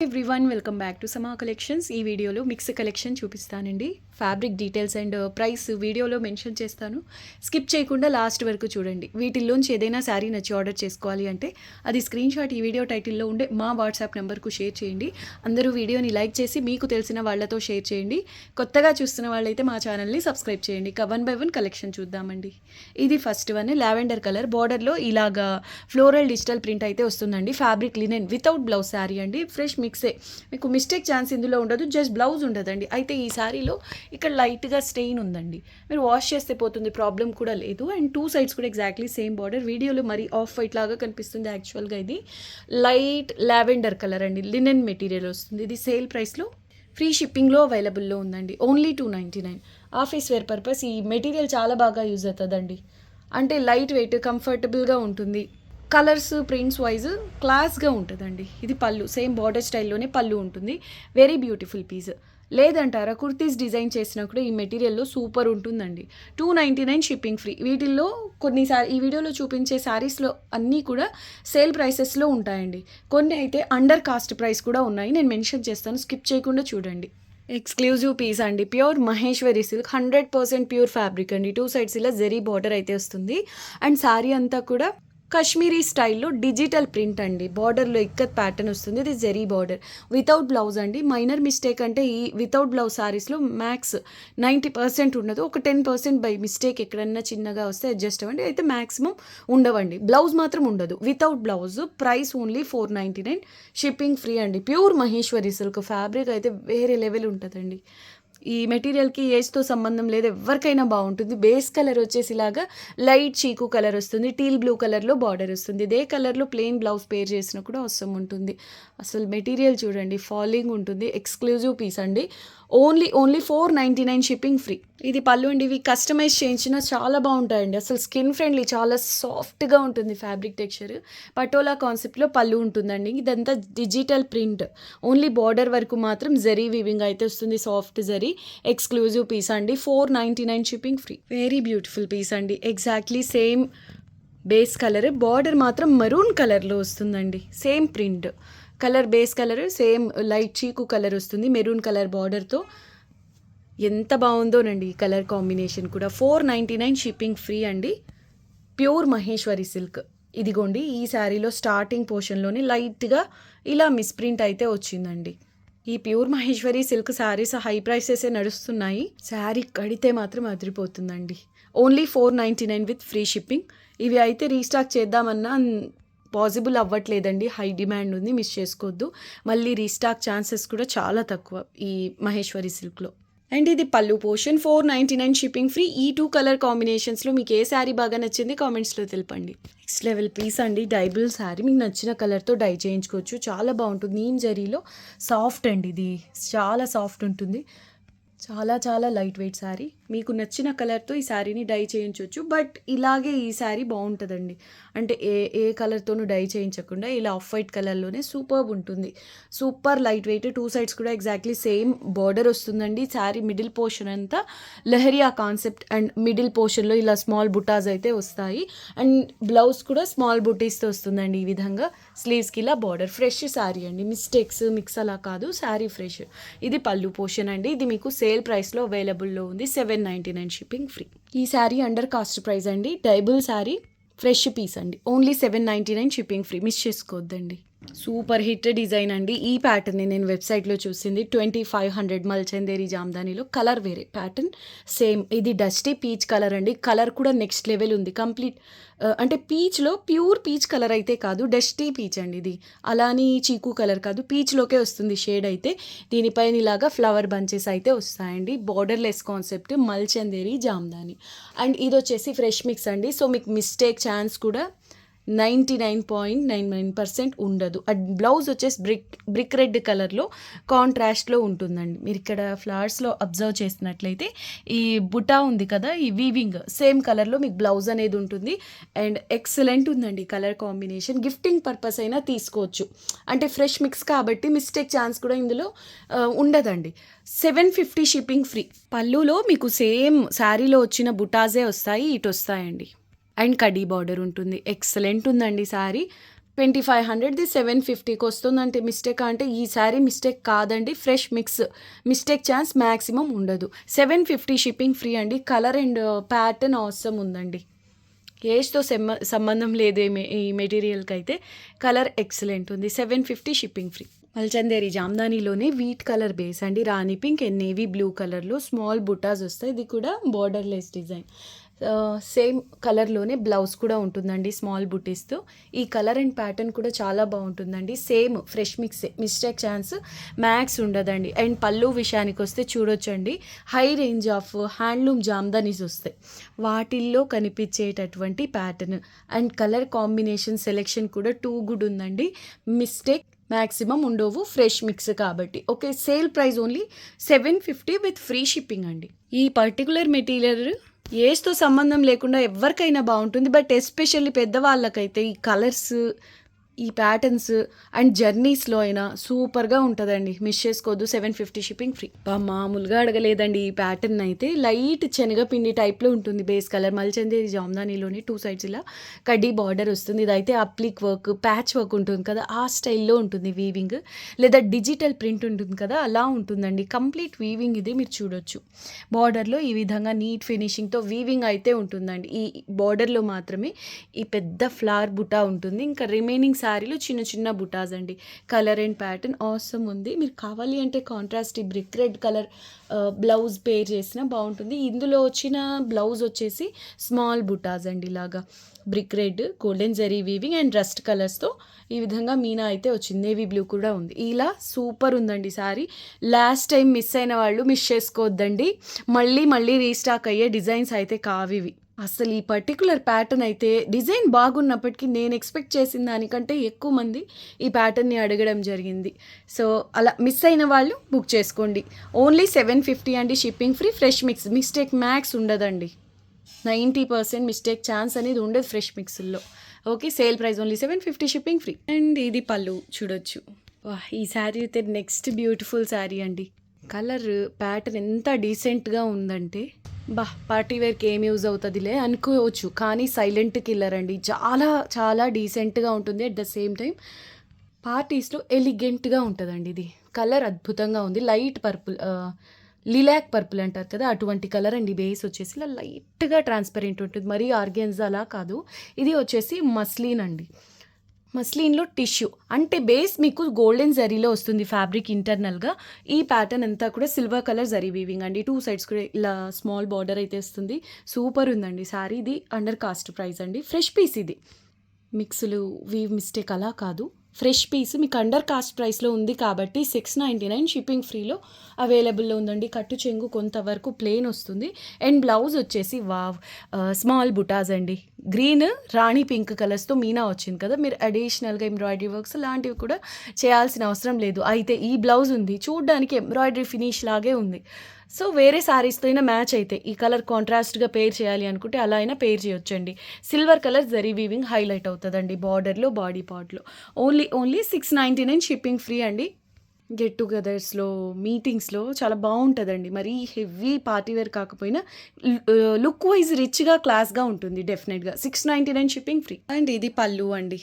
Everyone welcome back to సమా collections. ఈ వీడియోలో మిక్స్ కలెక్షన్ చూపిస్తానండి. ఫ్యాబ్రిక్ డీటెయిల్స్ అండ్ ప్రైస్ వీడియోలో మెన్షన్ చేస్తాను. స్కిప్ చేయకుండా లాస్ట్ వరకు చూడండి. వీటిల్లోంచి ఏదైనా శారీ నచ్చి ఆర్డర్ చేసుకోవాలి అంటే అది స్క్రీన్ షాట్ ఈ వీడియో టైటిల్లో ఉండే మా వాట్సాప్ నెంబర్కు షేర్ చేయండి. అందరూ వీడియోని లైక్ చేసి మీకు తెలిసిన వాళ్ళతో షేర్ చేయండి. కొత్తగా చూస్తున్న వాళ్ళైతే మా ఛానల్ని సబ్స్క్రైబ్ చేయండి. 1 by 1 కలెక్షన్ చూద్దామండి. ఇది ఫస్ట్ వన్ లావెండర్ కలర్ బార్డర్లో ఇలాగా ఫ్లోరల్ డిజిటల్ ప్రింట్ అయితే వస్తుందండి. Fabric linen without blouse sari అండి. ఫ్రెష్ మిక్సే, మీకు మిస్టేక్ ఛాన్స్ ఇందులో ఉండదు. జస్ట్ బ్లౌజ్ ఉండదండి. అయితే ఈ శారీలో ఇక్కడ లైట్గా స్టెయిన్ ఉందండి. మీరు వాష్ చేస్తే పోతుంది, ప్రాబ్లం కూడా లేదు. అండ్ 2 సైడ్స్ కూడా ఎగ్జాక్ట్లీ సేమ్ బార్డర్. వీడియోలో మరి ఆఫ్ వైట్ లాగా కనిపిస్తుంది, యాక్చువల్గా ఇది లైట్ లావెండర్ కలర్ అండి. లినెన్ మెటీరియల్ వస్తుంది. ఇది సేల్ ప్రైస్లో ఫ్రీ షిప్పింగ్లో అవైలబుల్లో ఉందండి. ఓన్లీ 299. ఆఫీస్ వేర్ పర్పస్ ఈ మెటీరియల్ చాలా బాగా యూజ్ అవుతుందండి. అంటే లైట్ వెయిట్, కంఫర్టబుల్గా ఉంటుంది. కలర్స్ ప్రింట్స్ వైజ్ క్లాస్గా ఉంటుందండి. ఇది పళ్ళు, సేమ్ బార్డర్ స్టైల్లోనే పళ్ళు ఉంటుంది. Very beautiful piece. లేదంటారా, కుర్తీస్ డిజైన్ చేసినా కూడా ఈ మెటీరియల్లో సూపర్ ఉంటుందండి. 299 షిప్పింగ్ ఫ్రీ. వీటిల్లో కొన్నిసారి ఈ వీడియోలో చూపించే శారీస్లో అన్నీ కూడా సేల్ ప్రైసెస్లో ఉంటాయండి. కొన్ని అయితే అండర్ కాస్ట్ ప్రైస్ కూడా ఉన్నాయి, నేను మెన్షన్ చేస్తాను, స్కిప్ చేయకుండా చూడండి. ఎక్స్క్లూజివ్ పీస్ అండి. Pure Maheshwari silk, 100% pure fabric అండి. 2 సైడ్స్ ఇలా జెరీ బార్డర్ అయితే వస్తుంది. అండ్ శారీ అంతా కూడా కాశ్మీరీ స్టైల్లో డిజిటల్ ప్రింట్ అండి. బార్డర్లో ఇక్కత్ ప్యాటర్న్ వస్తుంది. ఇది జెరీ బార్డర్ వితౌట్ బ్లౌజ్ అండి. మైనర్ మిస్టేక్ అంటే ఈ వితౌట్ బ్లౌజ్ శారీస్లో మ్యాక్స్ 90% ఉండదు. ఒక 10% బై మిస్టేక్ ఎక్కడన్నా చిన్నగా వస్తే అడ్జస్ట్ అవ్వండి. అయితే మ్యాక్సిమం ఉండవండి. బ్లౌజ్ మాత్రం ఉండదు. Without blouse. Price only 499. Shipping free అండి. Pure Maheshwari silk. ఫ్యాబ్రిక్ అయితే వేరే లెవెల్ ఉంటుందండి. ఈ మెటీరియల్కి ఏజ్తో సంబంధం లేదు, ఎవరికైనా బాగుంటుంది. బేస్ కలర్ వచ్చేసి ఇలాగా లైట్ చీకు కలర్ వస్తుంది. టీల్ బ్లూ కలర్లో బార్డర్ వస్తుంది. ఇదే కలర్లో ప్లెయిన్ బ్లౌజ్ పేర్ చేసినా కూడా అవసరం ఉంటుంది. అసలు మెటీరియల్ చూడండి, ఫాలింగ్ ఉంటుంది. ఎక్స్క్లూజివ్ పీస్ అండి. Only 499 shipping free. ఇది పళ్ళు అండి. ఇవి కస్టమైజ్ చేయించిన చాలా బాగుంటాయండి. అసలు స్కిన్ ఫ్రెండ్లీ, చాలా సాఫ్ట్గా ఉంటుంది ఫ్యాబ్రిక్ టెక్స్చర్. పటోలా కాన్సెప్ట్లో పళ్ళు ఉంటుందండి. ఇదంతా డిజిటల్ ప్రింట్. ఓన్లీ బార్డర్ వరకు మాత్రం జరీ వీవింగ్ అయితే వస్తుంది, సాఫ్ట్ జరీ. ఎక్స్క్లూజివ్ పీస్ అండి. 499 shipping free. Very beautiful piece అండి. Exactly same base colour, border మాత్రం మరూన్ కలర్లో వస్తుందండి. Same print colour, base colour same light chikoo colour వస్తుంది, మెరూన్ కలర్ బార్డర్తో. ఎంత బాగుందోనండి ఈ కలర్ కాంబినేషన్ కూడా. 499 షిప్పింగ్ ఫ్రీ అండి. Pure Maheshwari silk. ఇదిగోండి, ఈ శారీలో స్టార్టింగ్ పోర్షన్లోనే లైట్గా ఇలా మిస్ప్రింట్ అయితే వచ్చిందండి. ఈ pure Maheshwari silk saris high ప్రైసెసే నడుస్తున్నాయి. శారీ కడితే మాత్రం అదిరిపోతుందండి. Only 499 with free shipping. ఇవి అయితే రీస్టాక్ చేద్దామన్నా పాసిబుల్ అవ్వట్లేదండి. హై డిమాండ్ ఉంది, మిస్ చేసుకోవద్దు. మళ్ళీ రీస్టాక్ ఛాన్సెస్ కూడా చాలా తక్కువ ఈ మహేశ్వరి సిల్క్లో. అండ్ ఇది పళ్ళు పోర్షన్. 499 shipping free. ఈ 2 కలర్ కాంబినేషన్స్లో మీకు ఏ శారీ బాగా నచ్చింది కామెంట్స్లో తెలపండి. నెక్స్ట్ లెవెల్ పీస్ అండి. డైబుల్ శారీ. మీకు నచ్చిన కలర్తో డై చేయించుకోవచ్చు. చాలా బాగుంటుంది. నీమ్ జరీలో సాఫ్ట్ అండి. ఇది చాలా సాఫ్ట్ ఉంటుంది. చాలా చాలా లైట్ వెయిట్ శారీ. మీకు నచ్చిన కలర్తో ఈ శారీని డై చేయించవచ్చు. బట్ ఇలాగే ఈ శారీ బాగుంటుందండి. అంటే ఏ కలర్తోనూ డై చేయించకుండా ఇలా ఆఫ్ వైట్ కలర్లోనే సూపర్బ్ ఉంటుంది. Super light weight. 2 సైడ్స్ కూడా ఎగ్జాక్ట్లీ సేమ్ బార్డర్ వస్తుందండి. శారీ మిడిల్ పోర్షన్ అంతా లహరియా కాన్సెప్ట్ అండ్ మిడిల్ పోర్షన్లో ఇలా స్మాల్ బుటాస్ అయితే వస్తాయి. అండ్ బ్లౌజ్ కూడా స్మాల్ బుటీస్తో వస్తుందండి. ఈ విధంగా స్లీవ్స్కి ఇలా బార్డర్. ఫ్రెష్ శారీ అండి. మిస్టేక్స్ మిక్స్ అలా కాదు, శారీ ఫ్రెష్. ఇది పళ్ళు పోర్షన్ అండి. ఇది మీకు సేల్ ప్రైస్లో అవైలబుల్లో ఉంది. 799 షిప్పింగ్ ఫ్రీ. ఈ శారీ అండర్ కాస్ట్ ప్రైస్ అండి. డైబుల్ శారీ, ఫ్రెష్ పీస్ అండి. Only 799 shipping free. మిస్ చేసుకోవద్దండి. సూపర్ హిట్ డిజైన్ అండి. ఈ ప్యాటర్న్ని నేను వెబ్సైట్లో చూసింది. 2500 మల్చందేరి జామ్దానిలో. కలర్ వేరే, ప్యాటర్న్ సేమ్. ఇది డస్టీ పీచ్ కలర్ అండి. కలర్ కూడా నెక్స్ట్ లెవెల్ ఉంది. కంప్లీట్ అంటే పీచ్లో ప్యూర్ పీచ్ కలర్ అయితే కాదు, డస్టీ పీచ్ అండి. ఇది అలాని చీకు కలర్ కాదు, పీచ్లోకే వస్తుంది షేడ్ అయితే. దీనిపైన ఇలాగా ఫ్లవర్ బంచెస్ అయితే వస్తాయండి. Borderless concept, Mulchanderi Jamdani. And ఇది వచ్చేసి ఫ్రెష్ మిక్స్ అండి. సో మీకు మిస్టేక్ ఛాన్స్ కూడా 99.99% ఉండదు. అండ్ బ్లౌజ్ వచ్చేసి బ్రిక్ రెడ్ కలర్లో కాంట్రాస్ట్లో ఉంటుందండి. మీరు ఇక్కడ ఫ్లవర్స్లో అబ్జర్వ్ చేసినట్లయితే ఈ బుటా ఉంది కదా, ఈ వీవింగ్ సేమ్ కలర్లో మీకు బ్లౌజ్ అనేది ఉంటుంది. అండ్ ఎక్సలెంట్ ఉందండి కలర్ కాంబినేషన్. గిఫ్టింగ్ పర్పస్ అయినా తీసుకోవచ్చు. అంటే ఫ్రెష్ మిక్స్ కాబట్టి మిస్టేక్ ఛాన్స్ కూడా ఇందులో ఉండదండి. 750 షిప్పింగ్ ఫ్రీ. పళ్ళులో మీకు సేమ్ శారీలో వచ్చిన బుటాజే వస్తాయి, ఇటు వస్తాయండి. అండ్ కడీ బార్డర్ ఉంటుంది. ఎక్సలెంట్ ఉందండి శారీ. 2500ది 750కి వస్తుందంటే మిస్టేక్ అంటే ఈ శారీ మిస్టేక్ కాదండి. Fresh mix, mistake chance maximum ఉండదు. 750 షిప్పింగ్ ఫ్రీ అండి. కలర్ అండ్ ప్యాటర్న్ అవసరం ఉందండి. ఏజ్తో సంబంధం లేదు ఈ మెటీరియల్కి అయితే. కలర్ ఎక్సలెంట్ ఉంది. 750 షిప్పింగ్ ఫ్రీ. మల్చందేరి జామ్దానీలోనే వీట్ కలర్ బేస్ అండి. Rani pink and navy blue కలర్లో స్మాల్ బుటాస్ వస్తాయి. ఇది కూడా బోర్డర్లెస్ డిజైన్. సేమ్ కలర్లోనే బ్లౌజ్ కూడా ఉంటుందండి స్మాల్ బుటీస్తో. ఈ కలర్ అండ్ ప్యాటర్న్ కూడా చాలా బాగుంటుందండి. సేమ్ ఫ్రెష్ మిక్సే, మిస్టేక్ ఛాన్స్ మ్యాక్స్ ఉండదండి. అండ్ పళ్ళు విషయానికి వస్తే చూడొచ్చండి, high range of handloom jamdanis వస్తాయి. వాటిల్లో కనిపించేటటువంటి pattern and colour combination selection కూడా టూ గుడ్ ఉందండి. మిస్టేక్ మ్యాక్సిమం ఉండవు, ఫ్రెష్ మిక్స్ కాబట్టి. Okay, sale price only 750 with free shipping అండి. ఈ పర్టికులర్ మెటీరియల్ ఏజ్తో సంబంధం లేకుండా ఎవరికైనా బాగుంటుంది. బట్ ఎస్పెషల్లీ పెద్దవాళ్ళకైతే ఈ కలర్స్, ఈ ప్యాటర్న్స్ అండ్ జర్నీస్లో అయినా సూపర్గా ఉంటుందండి. మిస్ చేసుకోవద్దు. 750 షిప్పింగ్ ఫ్రీ. మామూలుగా అడగలేదండి. ఈ ప్యాటర్న్ అయితే లైట్ శనగపిండి టైప్లో ఉంటుంది బేస్ కలర్. మల్చందేరి జామ్దానీలోని 2 సైడ్స్ ఇలా కడ్డీ బార్డర్ వస్తుంది. ఇదైతే అప్లిక్ వర్క్, ప్యాచ్ వర్క్ ఉంటుంది కదా, ఆ స్టైల్లో ఉంటుంది వీవింగ్. లేదా డిజిటల్ ప్రింట్ ఉంటుంది కదా, అలా ఉంటుందండి. కంప్లీట్ వీవింగ్ ఇది మీరు చూడొచ్చు. బార్డర్లో ఈ విధంగా నీట్ ఫినిషింగ్తో వీవింగ్ అయితే ఉంటుందండి. ఈ బార్డర్లో మాత్రమే ఈ పెద్ద ఫ్లవర్ బుటా ఉంటుంది. ఇంకా రిమైనింగ్ శారీలో చిన్న చిన్న బుటాస్ అండి. కలర్ అండ్ ప్యాటర్న్ ఆసమ్ ఉంది. మీరు కావాలి అంటే కాంట్రాస్ట్ ఈ బ్రిక్ రెడ్ కలర్ బ్లౌజ్ పేర్ చేసినా బాగుంటుంది. ఇందులో వచ్చిన బ్లౌజ్ వచ్చేసి స్మాల్ బుటాస్ అండి. ఇలాగా brick red, golden zari weaving and rust కలర్స్తో ఈ విధంగా మీనా అయితే వచ్చింది. నేవీ బ్లూ కూడా ఉంది. ఇలా సూపర్ ఉందండి శారీ. లాస్ట్ టైం మిస్ అయిన వాళ్ళు మిస్ చేసుకోవద్దండి. మళ్ళీ రీస్టాక్ అయ్యే డిజైన్స్ అయితే కావివి. అసలు ఈ పర్టికులర్ ప్యాటర్న్ అయితే డిజైన్ బాగున్నప్పటికీ నేను ఎక్స్పెక్ట్ చేసిన దానికంటే ఎక్కువ మంది ఈ ప్యాటర్న్ని అడగడం జరిగింది. సో అలా మిస్ అయిన వాళ్ళు బుక్ చేసుకోండి. ఓన్లీ 750 అండి, shipping free. Fresh mix, mistake max ఉండదండి. 90% మిస్టేక్ ఛాన్స్ అనేది ఉండదు ఫ్రెష్ మిక్స్లో. Okay, sale price only 750, shipping free. And ఇది పళ్ళు చూడొచ్చు. ఈ శారీ అయితే నెక్స్ట్ బ్యూటిఫుల్ శారీ అండి. కలర్ ప్యాటర్న్ ఎంత డీసెంట్గా ఉందంటే పార్టీ వేర్కి ఏం యూజ్ అవుతుందిలే అనుకోవచ్చు, కానీ సైలెంట్ కిల్లర్ అండి. చాలా డీసెంట్గా ఉంటుంది. అట్ ద సేమ్ టైం పార్టీస్లో ఎలిగెంట్గా ఉంటుందండి. ఇది కలర్ అద్భుతంగా ఉంది. లైట్ పర్పుల్, లిలాక్ పర్పుల్ అంటారు కదా, అటువంటి కలర్ అండి. బేస్ వచ్చేసి ఇలా లైట్గా ట్రాన్స్పరెంట్ ఉంటుంది. మరీ ఆర్గెన్జా అలా కాదు. ఇది వచ్చేసి మస్లిన్ అండి. మస్లిన్లో టిష్యూ అంటే బేస్ మీకు గోల్డెన్ జరీలో వస్తుంది ఫ్యాబ్రిక్ ఇంటర్నల్గా. ఈ ప్యాటర్న్ అంతా కూడా సిల్వర్ కలర్ జరీ వీవింగ్ అండి. 2 సైడ్స్ కూడా ఇలా స్మాల్ బార్డర్ అయితే వస్తుంది. సూపర్ ఉందండి శారీ. ఇది అండర్ కాస్ట్ ప్రైస్ అండి. ఫ్రెష్ పీస్ ఇది. మిక్స్లు వీవ్ మిస్టేక్ అలా కాదు, ఫ్రెష్ పీస్ మీకు అండర్ కాస్ట్ ప్రైస్లో ఉంది కాబట్టి 699 షిప్పింగ్ ఫ్రీలో అవైలబుల్లో ఉందండి. కట్టు చెంగు కొంతవరకు ప్లెయిన్ వస్తుంది. అండ్ బ్లౌజ్ వచ్చేసి స్మాల్ బుటాస్ అండి. గ్రీన్, రాణి పింక్ కలర్స్తో మీనా వచ్చింది కదా, మీరు అడిషనల్గా ఎంబ్రాయిడరీ వర్క్స్ లాంటివి కూడా చేయాల్సిన అవసరం లేదు. అయితే ఈ బ్లౌజ్ ఉంది, చూడడానికి ఎంబ్రాయిడరీ ఫినిష్ లాగే ఉంది. సో వేరే శారీస్తో అయినా మ్యాచ్ అయితే ఈ కలర్ కాంట్రాస్ట్గా పేర్ చేయాలి అనుకుంటే అలా అయినా పేర్ చేయొచ్చండి. Silver colour zari weaving highlight అవుతుందండి బార్డర్లో, బాడీ పార్ట్లో. ఓన్లీ 699 షిప్పింగ్ ఫ్రీ అండి. గెట్ టుగెదర్స్లో, మీటింగ్స్లో చాలా బాగుంటుందండి. మరీ హెవీ పార్టీవేర్ కాకపోయినా లుక్ వైజ్ రిచ్గా, క్లాస్గా ఉంటుంది డెఫినెట్గా. 699 షిప్పింగ్ ఫ్రీ. అండ్ ఇది పళ్ళు అండి.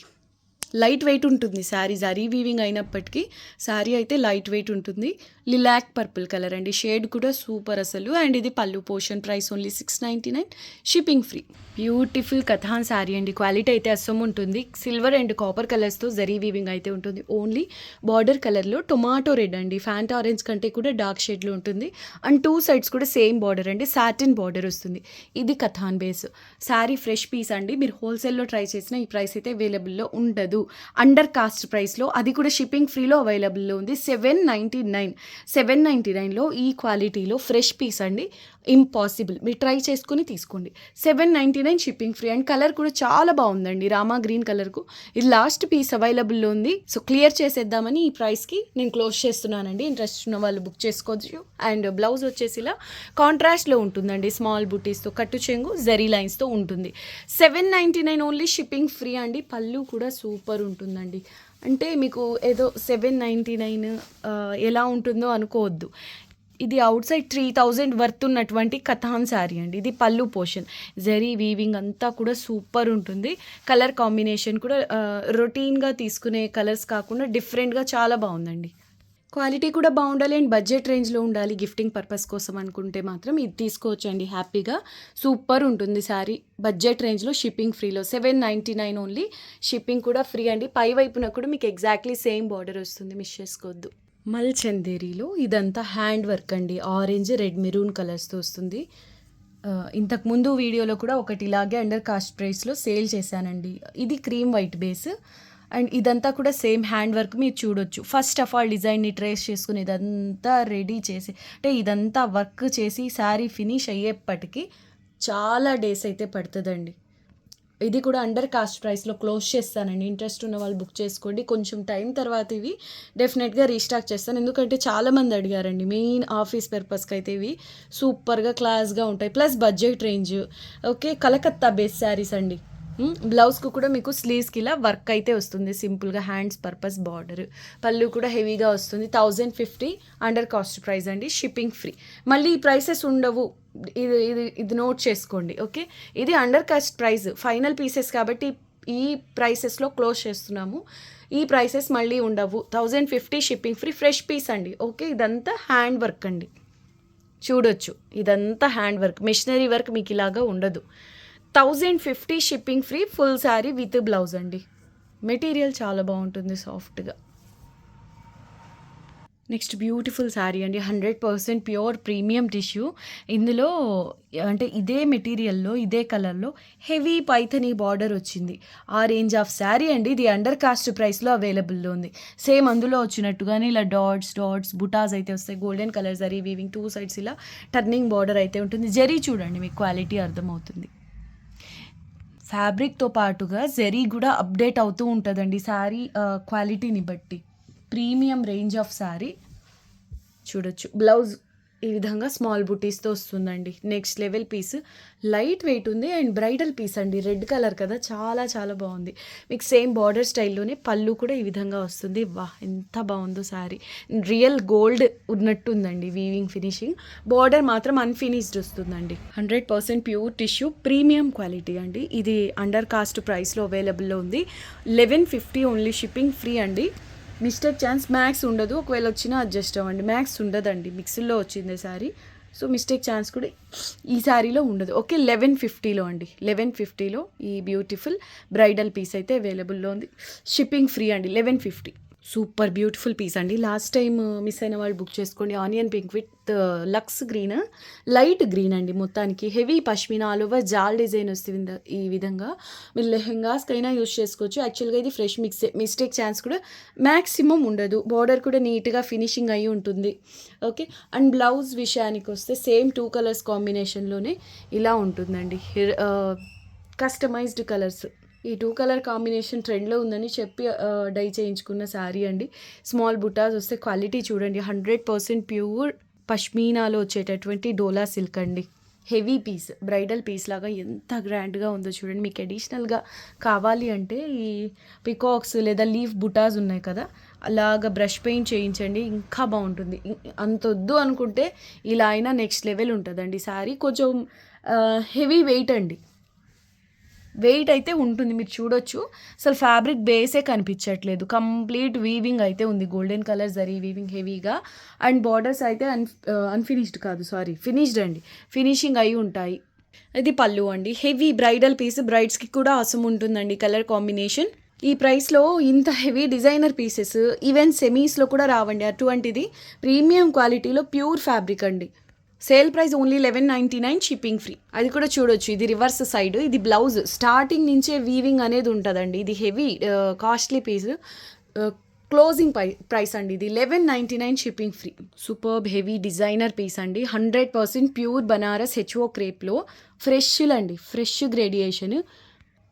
లైట్ వెయిట్ ఉంటుంది శారీ. జరీ వీవింగ్ అయినప్పటికీ శారీ అయితే లైట్ వెయిట్ ఉంటుంది. లిలాక్ పర్పుల్ కలర్ అండి. షేడ్ కూడా సూపర్ అసలు. అండ్ ఇది pallu portion. Price only 699, shipping free. Beautiful katan sari అండి. క్వాలిటీ అయితే అస్సం ఉంటుంది. సిల్వర్ అండ్ కాపర్ కలర్స్తో జరీ వీవింగ్ అయితే ఉంటుంది. ఓన్లీ బార్డర్ కలర్లో టొమాటో రెడ్ అండి. ఫ్యాంట్ ఆరెంజ్ కంటే కూడా డార్క్ షేడ్లో ఉంటుంది. అండ్ 2 సైడ్స్ కూడా సేమ్ బార్డర్ అండి. సాటిన్ బార్డర్ వస్తుంది. ఇది katan base sari. Fresh piece అండి. మీరు హోల్సేల్లో ట్రై చేసిన ఈ ప్రైస్ అయితే అవైలబుల్లో ఉండదు. అండర్ కాస్ట్ ప్రైస్లో, అది కూడా షిప్పింగ్ ఫ్రీలో అవైలబుల్లో ఉంది. 799లో ఈ క్వాలిటీలో ఫ్రెష్ పీస్ అండి. ఇంపాసిబుల్, మీరు ట్రై చేసుకుని తీసుకోండి. 799 షిప్పింగ్ ఫ్రీ. అండ్ కలర్ కూడా చాలా బాగుందండి. రామా గ్రీన్ కలర్కు ఇది లాస్ట్ పీస్ అవైలబుల్లో ఉంది. సో క్లియర్ చేసేద్దామని ఈ ప్రైస్కి నేను క్లోజ్ చేస్తున్నానండి. ఇంట్రెస్ట్ ఉన్న వాళ్ళు బుక్ చేసుకోవచ్చు. అండ్ బ్లౌజ్ వచ్చేసి ఇలా కాంట్రాస్ట్లో ఉంటుందండి. స్మాల్ బుటీస్తో, కట్టు చెంగు జరీ లైన్స్తో ఉంటుంది. 799 ఓన్లీ, షిప్పింగ్ ఫ్రీ అండి. పళ్ళు కూడా సూపర్ ఉంటుందండి. అంటే మీకు ఏదో 799 ఎలా ఉంటుందో అనుకోవద్దు. ఇది అవుట్ సైడ్ 3000 వర్త్ ఉన్నటువంటి కథాన్ శారీ అండి. ఇది పళ్ళు పోర్షన్. జరీ వీవింగ్ అంతా కూడా సూపర్ ఉంటుంది. కలర్ కాంబినేషన్ కూడా రొటీన్గా తీసుకునే కలర్స్ కాకుండా డిఫరెంట్గా చాలా బాగుందండి. క్వాలిటీ కూడా బాగుండాలి అండ్ బడ్జెట్ రేంజ్లో ఉండాలి. గిఫ్టింగ్ పర్పస్ కోసం అనుకుంటే మాత్రం ఇది తీసుకోవచ్చండి హ్యాపీగా. సూపర్ ఉంటుంది శారీ. బడ్జెట్ రేంజ్లో షిప్పింగ్ ఫ్రీలో 799 ఓన్లీ. షిప్పింగ్ కూడా ఫ్రీ అండి. పై వైపున కూడా మీకు ఎగ్జాక్ట్లీ సేమ్ బార్డర్ వస్తుంది, మిస్ చేసుకోవద్దు. మల్ చందేరీలో ఇదంతా హ్యాండ్ వర్క్ అండి. ఆరెంజ్, రెడ్, మెరూన్ కలర్స్తో వస్తుంది. ఇంతకుముందు వీడియోలో కూడా ఒకటి ఇలాగే అండర్ కాస్ట్ ప్రైస్లో సేల్ చేశానండి. ఇది క్రీమ్ వైట్ బేస్ అండ్ ఇదంతా కూడా సేమ్ హ్యాండ్ వర్క్ మీరు చూడొచ్చు. ఫస్ట్ ఆఫ్ ఆల్ డిజైన్ని ట్రేస్ చేసుకుని ఇదంతా రెడీ చేసి అంటే ఇదంతా వర్క్ చేసి శారీ ఫినిష్ అయ్యేప్పటికీ చాలా డేస్ అయితే పడుతుందండి. ఇది కూడా అండర్ కాస్ట్ ప్రైస్లో క్లోజ్ చేస్తానండి. ఇంట్రెస్ట్ ఉన్న వాళ్ళు బుక్ చేసుకోండి. కొంచెం టైం తర్వాత ఇవి డెఫినెట్గా రీస్టాక్ చేస్తాను, ఎందుకంటే చాలామంది అడిగారండి. మెయిన్ ఆఫీస్ పర్పస్కి అయితే ఇవి సూపర్గా క్లాస్గా ఉంటాయి. Plus budget range. Okay, Calcutta base saris అండి. బ్లౌజ్కు కూడా మీకు స్లీవ్స్కి ఇలా వర్క్ అయితే వస్తుంది సింపుల్గా, హ్యాండ్స్ పర్పస్ బార్డర్. పళ్ళు కూడా హెవీగా వస్తుంది. 1050 అండర్ కాస్ట్ ప్రైస్ అండి. Shipping free. మళ్ళీ ఈ ప్రైసెస్ ఉండవు, ఇది నోట్ చేసుకోండి. ఓకే, ఇది under cost price, final pieces కాబట్టి ఈ ప్రైసెస్లో క్లోజ్ చేస్తున్నాము. ఈ ప్రైసెస్ మళ్ళీ ఉండవు. 1050 షిప్పింగ్ ఫ్రీ. ఫ్రెష్ పీస్ అండి. ఓకే, ఇదంతా హ్యాండ్ వర్క్ అండి. చూడొచ్చు, ఇదంతా హ్యాండ్ వర్క్, మిషనరీ వర్క్ మీకు ఇలాగా ఉండదు. 1050 shipping free. Full sari with blouse అండి. మెటీరియల్ చాలా బాగుంటుంది, సాఫ్ట్గా. నెక్స్ట్ బ్యూటిఫుల్ శారీ అండి. 100% ప్యూర్ ప్రీమియం టిష్యూ. ఇందులో అంటే ఇదే మెటీరియల్లో ఇదే కలర్లో హెవీ పైథనీ బార్డర్ వచ్చింది. ఆ రేంజ్ ఆఫ్ శారీ అండి. ఇది అండర్ కాస్ట్ ప్రైస్లో అవైలబుల్లో ఉంది. సేమ్ అందులో వచ్చినట్టుగానే ఇలా డాట్స్ బుటాస్ అయితే వస్తాయి. Golden colour zari weaving, 2 sides ఇలా టర్నింగ్ బార్డర్ అయితే ఉంటుంది. జరీ చూడండి, మీకు క్వాలిటీ అర్థమవుతుంది. ఫ్యాబ్రిక్తో పాటుగా జరీ కూడా అప్డేట్ అవుతూ ఉంటుందండి శారీ క్వాలిటీని బట్టి. ప్రీమియం రేంజ్ ఆఫ్ శారీ చూడొచ్చు. బ్లౌజ్ ఈ విధంగా స్మాల్ బుటీస్తో వస్తుందండి. Next level piece. Light weight ఉంది అండ్ బ్రైడల్ పీస్ అండి. రెడ్ కలర్ కదా, చాలా చాలా బాగుంది. మీకు సేమ్ బార్డర్ స్టైల్లోనే పళ్ళు కూడా ఈ విధంగా వస్తుంది. వా, ఎంత బాగుందో శారీ. రియల్ గోల్డ్ ఉన్నట్టు ఉందండి వీవింగ్ ఫినిషింగ్. బార్డర్ మాత్రం అన్ఫినిష్డ్ వస్తుందండి. 100% ప్యూర్ టిష్యూ, ప్రీమియం క్వాలిటీ అండి. ఇది అండర్ కాస్ట్ ప్రైస్లో అవైలబుల్లో ఉంది. 1150 ఓన్లీ. షిప్పింగ్ ఫ్రీ అండి. మిస్టేక్ ఛాన్స్ మ్యాక్స్ ఉండదు. ఒకవేళ వచ్చినా అడ్జస్ట్ అవ్వండి. మ్యాక్స్ ఉండదండి, మిక్స్లో వచ్చింది శారీ. సో మిస్టేక్ ఛాన్స్ కూడా ఈ శారీలో ఉండదు. ఓకే, 1150లో అండి. 1150లో ఈ బ్యూటిఫుల్ బ్రైడల్ పీస్ అయితే అవైలబుల్లో ఉంది. షిప్పింగ్ ఫ్రీ అండి. 1150. సూపర్ బ్యూటిఫుల్ పీస్ అండి. లాస్ట్ టైం మిస్ అయిన వాళ్ళు బుక్ చేసుకోండి. Onion pink with lux green, light green అండి. మొత్తానికి heavy pashmina all over jaal design వస్తుంది. ఈ విధంగా మీరు లెహెంగాస్కైనా యూస్ చేసుకోవచ్చు. యాక్చువల్గా ఇది ఫ్రెష్ మిస్టేక్ ఛాన్స్ కూడా మ్యాక్సిమం ఉండదు. బార్డర్ కూడా నీట్గా ఫినిషింగ్ అయి ఉంటుంది. ఓకే, అండ్ బ్లౌజ్ విషయానికి వస్తే సేమ్ 2 కలర్స్ కాంబినేషన్లోనే ఇలా ఉంటుందండి. Customised colours. ఈ 2 కలర్ కాంబినేషన్ ట్రెండ్లో ఉందని చెప్పి డై చేయించుకున్న శారీ అండి. స్మాల్ బుటాస్ వస్తే క్వాలిటీ చూడండి. 100% ప్యూర్ పష్మీనాలో వచ్చేటటువంటి డోలా సిల్క్ అండి. హెవీ పీస్, బ్రైడల్ పీస్ లాగా ఎంత గ్రాండ్గా ఉందో చూడండి. మీకు అడిషనల్గా కావాలి అంటే ఈ పికాక్స్ లేదా లీఫ్ బుటాస్ ఉన్నాయి కదా, అలాగా బ్రష్ పెయింట్ చేయించండి, ఇంకా బాగుంటుంది. అంత వద్దు అనుకుంటే ఇలా అయినా నెక్స్ట్ లెవెల్ ఉంటుందండి. శారీ కొంచెం హెవీ వెయిట్ అండి. వెయిట్ అయితే ఉంటుంది, మీరు చూడొచ్చు. అసలు ఫ్యాబ్రిక్ బేసే కనిపించట్లేదు. కంప్లీట్ వీవింగ్ అయితే ఉంది. గోల్డెన్ కలర్ జరీ వీవింగ్ హెవీగా. అండ్ బార్డర్స్ అయితే అన్ఫినిష్డ్ కాదు, సారీ, ఫినిష్డ్ అండి. ఫినిషింగ్ అయి ఉంటాయి. ఇది పళ్ళు అండి. హెవీ బ్రైడల్ పీస్, బ్రైడ్స్కి కూడా అవసరం ఉంటుందండి కలర్ కాంబినేషన్. ఈ ప్రైస్లో ఇంత హెవీ డిజైనర్ పీసెస్ ఈవెన్ సెమీస్లో కూడా రావండి. అటువంటిది ప్రీమియం క్వాలిటీలో ప్యూర్ ఫ్యాబ్రిక్ అండి. Sale price only 1199, shipping free. అది కూడా చూడొచ్చు. ఇది రివర్స్ సైడ్. ఇది బ్లౌజ్. స్టార్టింగ్ నుంచే వీవింగ్ అనేది ఉంటుందండి. ఇది heavy costly piece. Closing price అండి. ఇది 1199, shipping free. Superb heavy designer piece అండి. 100% ప్యూర్ బనారస్ హెచ్ఓ క్రేప్లో ఫ్రెష్లు అండి. Fresh gradation,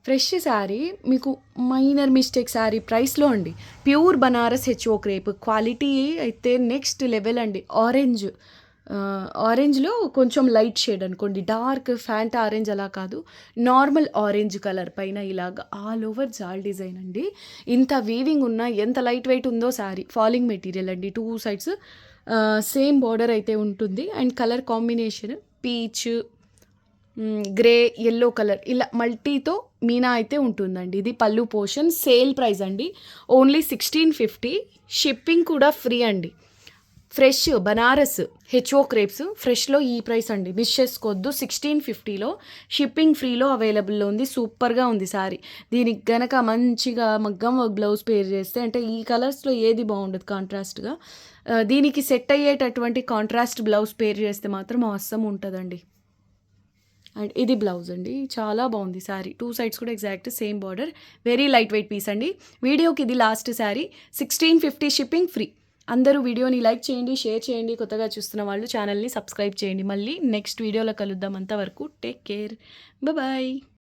fresh sari. మీకు మైనర్ మిస్టేక్ శారీ ప్రైస్లో అండి. Pure Banaras HO crepe quality అయితే నెక్స్ట్ లెవెల్ అండి. ఆరెంజ్ ఆరెంజ్‌లో కొంచెం లైట్ షేడ్ అనుకోండి. డార్క్ ఫ్యాంటా ఆరెంజ్ అలా కాదు. నార్మల్ ఆరెంజ్ కలర్ పైన ఇలాగ ఆల్ ఓవర్ జాల్ డిజైన్ అండి. ఇంత వీవింగ్ ఉన్న ఎంత లైట్ వెయిట్ ఉందో శారీ. ఫాలింగ్ మెటీరియల్ అండి. 2 సైడ్స్ సేమ్ బోర్డర్ అయితే ఉంటుంది. And colour combination peach, grey, yellow colour ఇలా మల్టీతో మీనా అయితే ఉంటుందండి. ఇది పళ్ళు పోర్షన్. సేల్ ప్రైస్ అండి. ఓన్లీ 1650. షిప్పింగ్ కూడా ఫ్రీ అండి. ఫ్రెష్ బనారస్ హెచ్ఓ క్రేప్స్ ఫ్రెష్లో ఈ ప్రైస్ అండి. మిస్ చేసుకోవద్దు. 1650లో షిప్పింగ్ ఫ్రీలో అవైలబుల్లో ఉంది. సూపర్గా ఉంది శారీ. దీనికి గనక మంచిగా మగ్గం బ్లౌజ్ పేర్ చేస్తే, అంటే ఈ కలర్స్లో ఏది బాగుండదు కాంట్రాస్ట్గా, దీనికి సెట్ అయ్యేటటువంటి కాంట్రాస్ట్ బ్లౌజ్ పేర్ చేస్తే మాత్రం అవసరం ఉంటుందండి. అండ్ ఇది బ్లౌజ్ అండి. చాలా బాగుంది శారీ. 2 సైడ్స్ కూడా exact same border. Very light weight piece అండి. వీడియోకి ఇది లాస్ట్ శారీ. 1650 shipping free. అందరూ వీడియోని లైక్ చేయండి, షేర్ చేయండి. కొత్తగా చూస్తున్న వాళ్ళు ఛానల్ని సబ్స్క్రైబ్ చేయండి. మళ్ళీ నెక్స్ట్ వీడియోలో కలుద్దాం. అంతవరకు టేక్ కేర్. బాయ్.